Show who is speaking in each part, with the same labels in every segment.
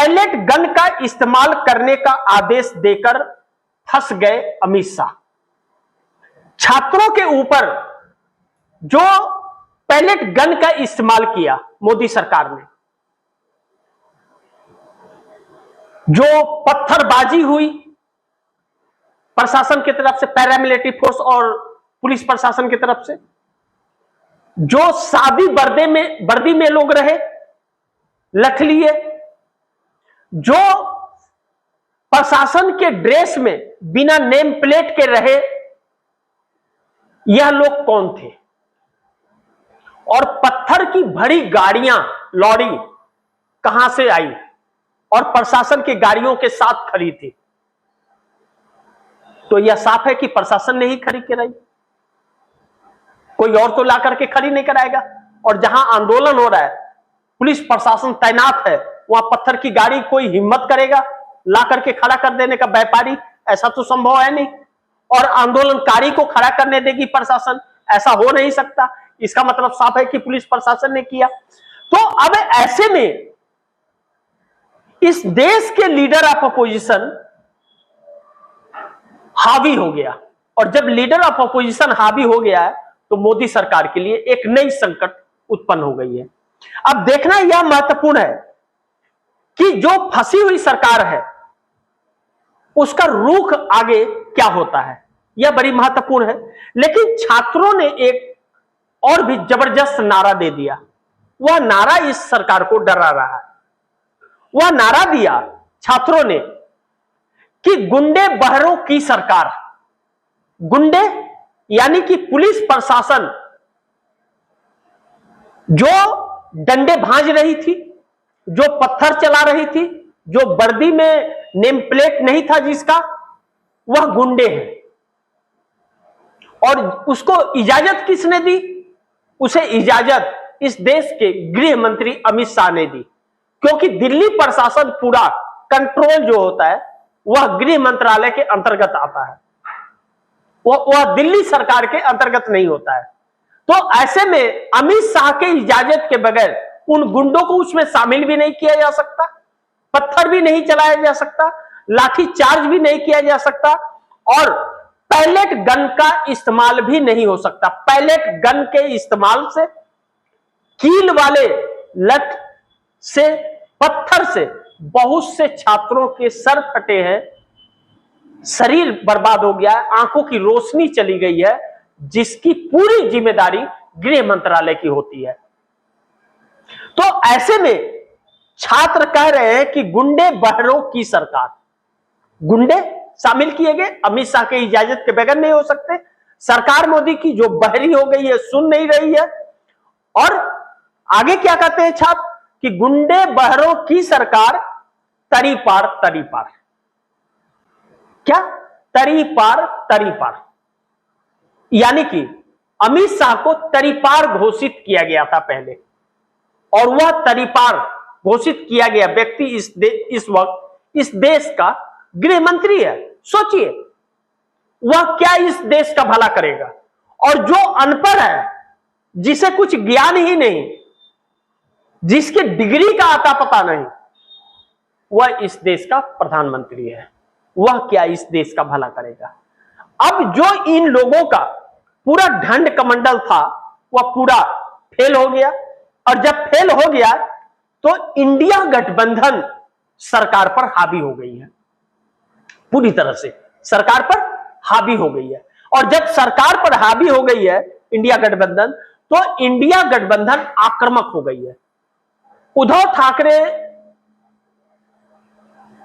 Speaker 1: Pellet gun का इस्तेमाल करने का आदेश देकर फंस गए अमित शाह। छात्रों के ऊपर जो पैलेट गन का इस्तेमाल किया मोदी सरकार ने, जो पत्थरबाजी हुई प्रशासन की तरफ से, पैरामिलिट्री फोर्स और पुलिस प्रशासन की तरफ से, जो सादी वर्दी में लोग रहे लठ लिए, जो प्रशासन के ड्रेस में बिना नेम प्लेट के रहे, यह लोग कौन थे? और पत्थर की भरी गाड़ियां, लॉरी कहां से आई और प्रशासन की गाड़ियों के साथ खड़ी थी? तो यह साफ है कि प्रशासन ने ही खड़ी कराई, कोई और तो ला करके खड़ी नहीं कराएगा। और जहां आंदोलन हो रहा है, पुलिस प्रशासन तैनात है, वहां पत्थर की गाड़ी कोई हिम्मत करेगा ला करके खड़ा कर देने का? व्यापारी, ऐसा तो संभव है नहीं। और आंदोलनकारी को खड़ा करने देगी प्रशासन? ऐसा हो नहीं सकता। इसका मतलब साफ है कि पुलिस प्रशासन ने किया। तो अब ऐसे में इस देश के लीडर ऑफ अपोजिशन हावी हो गया, और जब लीडर ऑफ अपोजिशन हावी हो गया है तो मोदी सरकार के लिए एक नई संकट उत्पन्न हो गई है। अब देखना यह महत्वपूर्ण है कि जो फंसी हुई सरकार है उसका रुख आगे क्या होता है, यह बड़ी महत्वपूर्ण है। लेकिन छात्रों ने एक और भी जबरदस्त नारा दे दिया। वह नारा इस सरकार को डरा रहा है। वह नारा दिया छात्रों ने कि गुंडे बहरों की सरकार। गुंडे यानी कि पुलिस प्रशासन जो डंडे भांज रही थी, जो पत्थर चला रही थी, जो वर्दी में नेम प्लेट नहीं था जिसका, वह गुंडे हैं। और उसको इजाजत किसने दी? उसे इजाजत इस देश के गृह मंत्री अमित शाह ने दी, क्योंकि दिल्ली प्रशासन पूरा कंट्रोल जो होता है वह गृह मंत्रालय के अंतर्गत आता है, वह दिल्ली सरकार के अंतर्गत नहीं होता है। तो ऐसे में अमित शाह के इजाजत के बगैर उन गुंडों को उसमें शामिल भी नहीं किया जा सकता, पत्थर भी नहीं चलाया जा सकता, लाठी चार्ज भी नहीं किया जा सकता, और पैलेट गन का इस्तेमाल भी नहीं हो सकता। पैलेट गन के इस्तेमाल से, कील वाले लठ से, पत्थर से बहुत से छात्रों के सर फटे हैं, शरीर बर्बाद हो गया है, आंखों की रोशनी चली गई है, जिसकी पूरी जिम्मेदारी गृह मंत्रालय की होती है। तो ऐसे में छात्र कह रहे हैं कि गुंडे बहरों की सरकार। गुंडे शामिल किए गए, अमित शाह के इजाजत के बगैर नहीं हो सकते। सरकार मोदी की जो बहरी हो गई है, सुन नहीं रही है। और आगे क्या कहते हैं छात्र कि गुंडे बहरों की सरकार, तरी पार तरी पार। क्या? तरी पार तरी पार, यानी कि अमित शाह को तरीपार घोषित किया गया था पहले, और वह तरीपार घोषित किया गया व्यक्ति इस वक्त इस देश का गृह मंत्री है। सोचिए वह क्या इस देश का भला करेगा। और जो अनपढ़ है, जिसे कुछ ज्ञान ही नहीं, जिसके डिग्री का आता पता नहीं, वह इस देश का प्रधानमंत्री है, वह क्या इस देश का भला करेगा। अब जो इन लोगों का पूरा ढंड कमंडल था वह पूरा फेल हो गया, और जब फेल हो गया तो इंडिया गठबंधन सरकार पर हावी हो गई है, पूरी तरह से सरकार पर हावी हो गई है। और जब सरकार पर हावी हो गई है इंडिया गठबंधन, तो इंडिया गठबंधन आक्रामक हो गई है। उद्धव ठाकरे,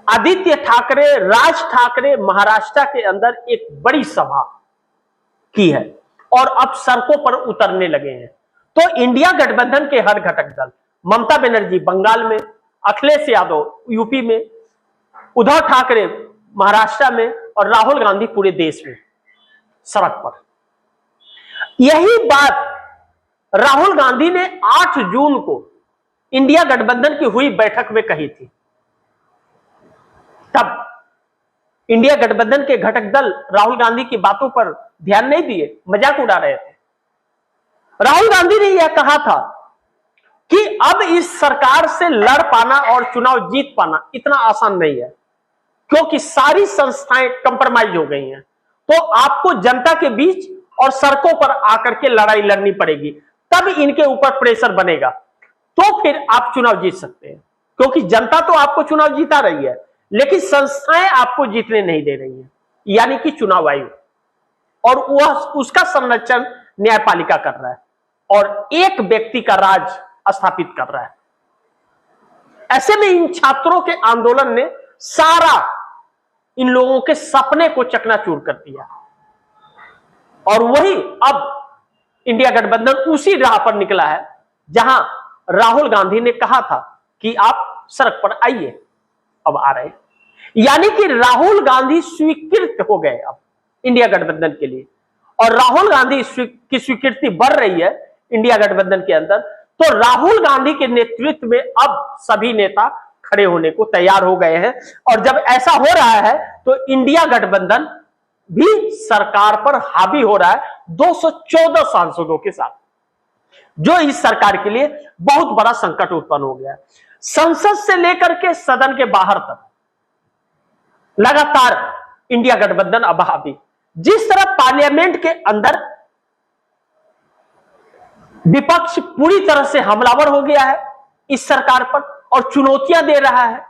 Speaker 1: आदित्य ठाकरे, राज ठाकरे महाराष्ट्र के अंदर एक बड़ी सभा की है और अब सड़कों पर उतरने लगे हैं। तो इंडिया गठबंधन के हर घटक दल, ममता बनर्जी बंगाल में, अखिलेश यादव यूपी में, उद्धव ठाकरे महाराष्ट्र में, और राहुल गांधी पूरे देश में सड़क पर। यही बात राहुल गांधी ने 8 जून को इंडिया गठबंधन की हुई बैठक में कही थी। तब इंडिया गठबंधन के घटक दल राहुल गांधी की बातों पर ध्यान नहीं दिए, मजाक उड़ा रहे थे। राहुल गांधी ने यह कहा था कि अब इस सरकार से लड़ पाना और चुनाव जीत पाना इतना आसान नहीं है, क्योंकि सारी संस्थाएं कंप्रोमाइज हो गई हैं। तो आपको जनता के बीच और सड़कों पर आकर के लड़ाई लड़नी पड़ेगी, तब इनके ऊपर प्रेशर बनेगा, तो फिर आप चुनाव जीत सकते हैं। क्योंकि जनता तो आपको चुनाव जीता रही है, लेकिन संस्थाएं आपको जीतने नहीं दे रही हैं, यानी कि चुनाव आयोग, और वह उसका संरक्षण न्यायपालिका कर रहा है और एक व्यक्ति का राज स्थापित कर रहा है। ऐसे में इन छात्रों के आंदोलन ने सारा इन लोगों के सपने को चकनाचूर कर दिया, और वही अब इंडिया गठबंधन उसी राह पर निकला है जहां राहुल गांधी ने कहा था कि आप सड़क पर आइए, अब आ रहे हैं। यानी कि राहुल गांधी स्वीकृत हो गए अब इंडिया गठबंधन के लिए, और राहुल गांधी की स्वीकृति बढ़ रही है इंडिया गठबंधन के अंदर। तो राहुल गांधी के नेतृत्व में अब सभी नेता खड़े होने को तैयार हो गए हैं, और जब ऐसा हो रहा है तो इंडिया गठबंधन भी सरकार पर हावी हो रहा है 214 सांसदों के साथ, जो इस सरकार के लिए बहुत बड़ा संकट उत्पन्न हो गया है। संसद से लेकर के सदन के बाहर तक लगातार इंडिया गठबंधन अब हावी। जिस तरह पार्लियामेंट के अंदर विपक्ष पूरी तरह से हमलावर हो गया है इस सरकार पर और चुनौतियां दे रहा है,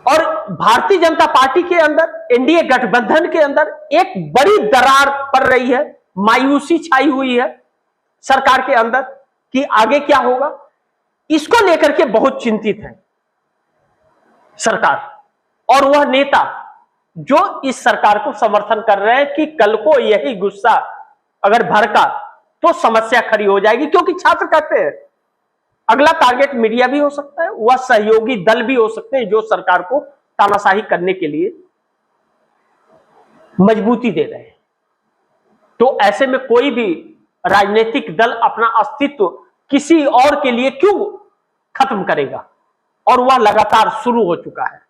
Speaker 1: और भारतीय जनता पार्टी के अंदर, एनडीए गठबंधन के अंदर एक बड़ी दरार पड़ रही है, मायूसी छाई हुई है सरकार के अंदर कि आगे क्या होगा, इसको लेकर के बहुत चिंतित है सरकार और वह नेता जो इस सरकार को समर्थन कर रहे हैं कि कल को यही गुस्सा अगर भड़का तो समस्या खड़ी हो जाएगी। क्योंकि छात्र कहते हैं अगला टारगेट मीडिया भी हो सकता है, वह सहयोगी दल भी हो सकते हैं जो सरकार को तानाशाही करने के लिए मजबूती दे रहे हैं। तो ऐसे में कोई भी राजनीतिक दल अपना अस्तित्व किसी और के लिए क्यों खत्म करेगा, और वह लगातार शुरू हो चुका है।